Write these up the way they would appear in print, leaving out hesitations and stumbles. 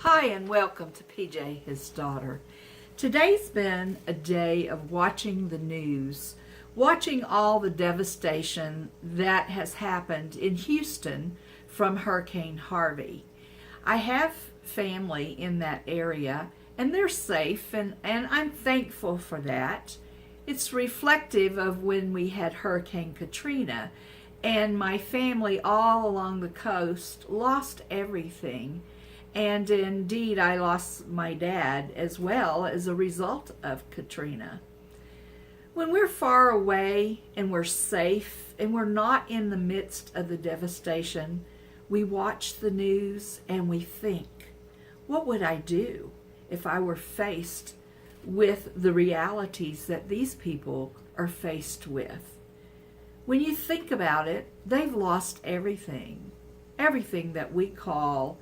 Hi and welcome to PJ, his daughter. Today's been a day of watching the news, watching all the devastation that has happened in Houston from Hurricane Harvey. I have family in that area and they're safe and I'm thankful for that. It's reflective of when we had Hurricane Katrina and my family all along the coast lost everything. And indeed, I lost my dad as well as a result of Katrina. When we're far away and we're safe and we're not in the midst of the devastation, we watch the news and we think, what would I do if I were faced with the realities that these people are faced with? When you think about it, they've lost everything that we call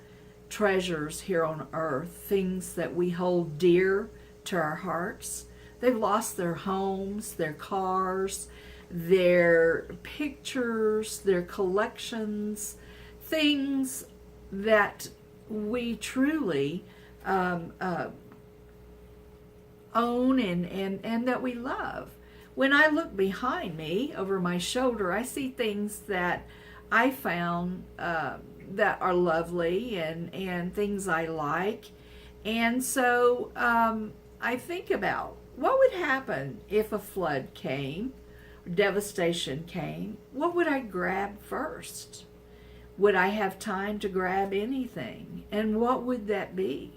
treasures here on earth, things that we hold dear to our hearts. They've lost their homes, their cars, their pictures, their collections, things that we truly own and that we love. When I look behind me over my shoulder, I see things that I found that are lovely and things I like. And so I think about what would happen if a flood came, devastation came. What would I grab first? Would I have time to grab anything? And what would that be?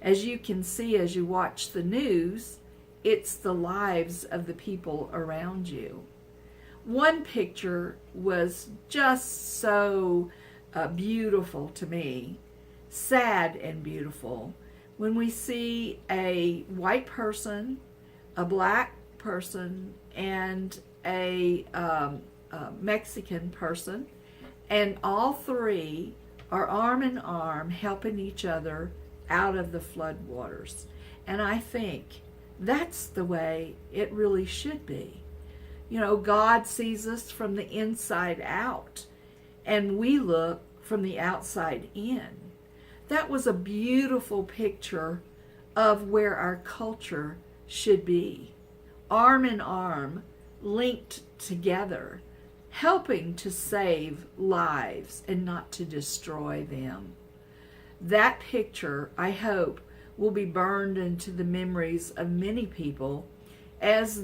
As you can see as you watch the news, it's the lives of the people around you. One picture was just so beautiful to me, sad and beautiful, when we see a white person, a black person, and a Mexican person, and all three are arm in arm helping each other out of the flood waters. And I think that's the way it really should be. You know, God sees us from the inside out, and we look from the outside in. That was a beautiful picture of where our culture should be. Arm in arm, linked together, helping to save lives and not to destroy them. That picture, I hope, will be burned into the memories of many people as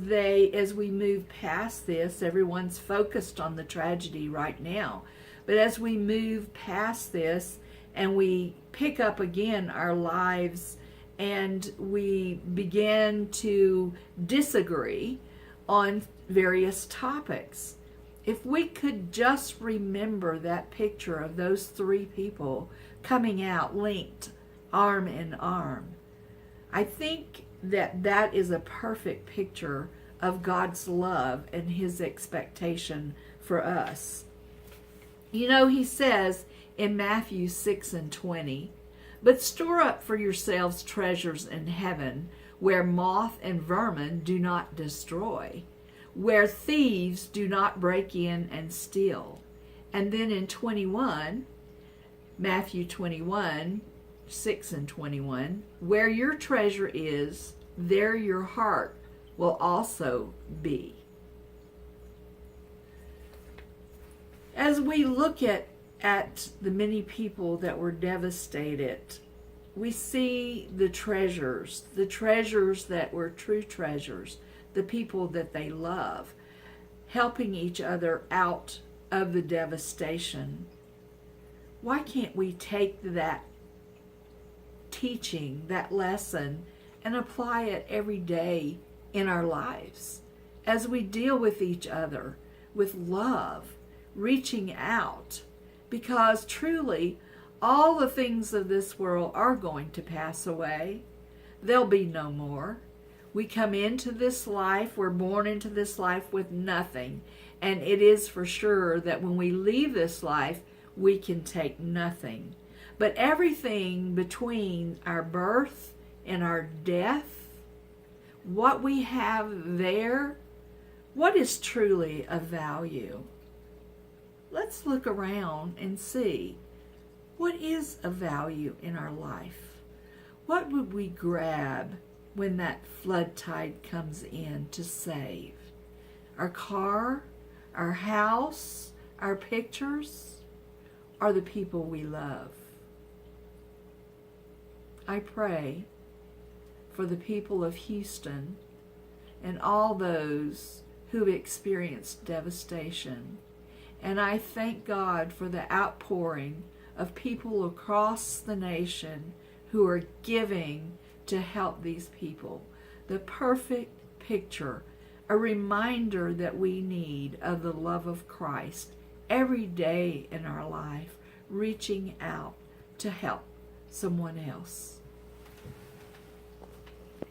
we move past this. Everyone's focused on the tragedy right now. But as we move past this and we pick up again our lives and we begin to disagree on various topics, if we could just remember that picture of those three people coming out linked arm in arm, I think that is a perfect picture of God's love and his expectation for us. You know, he says in Matthew 6:20, "But store up for yourselves treasures in heaven, where moth and vermin do not destroy, where thieves do not break in and steal." And then in 21, Matthew 21, 6 and 21, "Where your treasure is, there your heart will also be." As we look at the many people that were devastated, we see the treasures that were true treasures, the people that they love, helping each other out of the devastation. Why can't we take that teaching, that lesson, and apply it every day in our lives as we deal with each other with love, reaching out? Because truly, all the things of this world are going to pass away. There'll be no more. We come into this life, we're born into this life with nothing. And it is for sure that when we leave this life, we can take nothing. But everything between our birth and our death, what we have there, what is truly of value? Let's look around and see. What is of value in our life? What would we grab when that flood tide comes in to save? Our car, our house, our pictures, or the people we love? I pray for the people of Houston and all those who've experienced devastation. And I thank God for the outpouring of people across the nation who are giving to help these people. The perfect picture, a reminder that we need of the love of Christ every day in our life, reaching out to help someone else.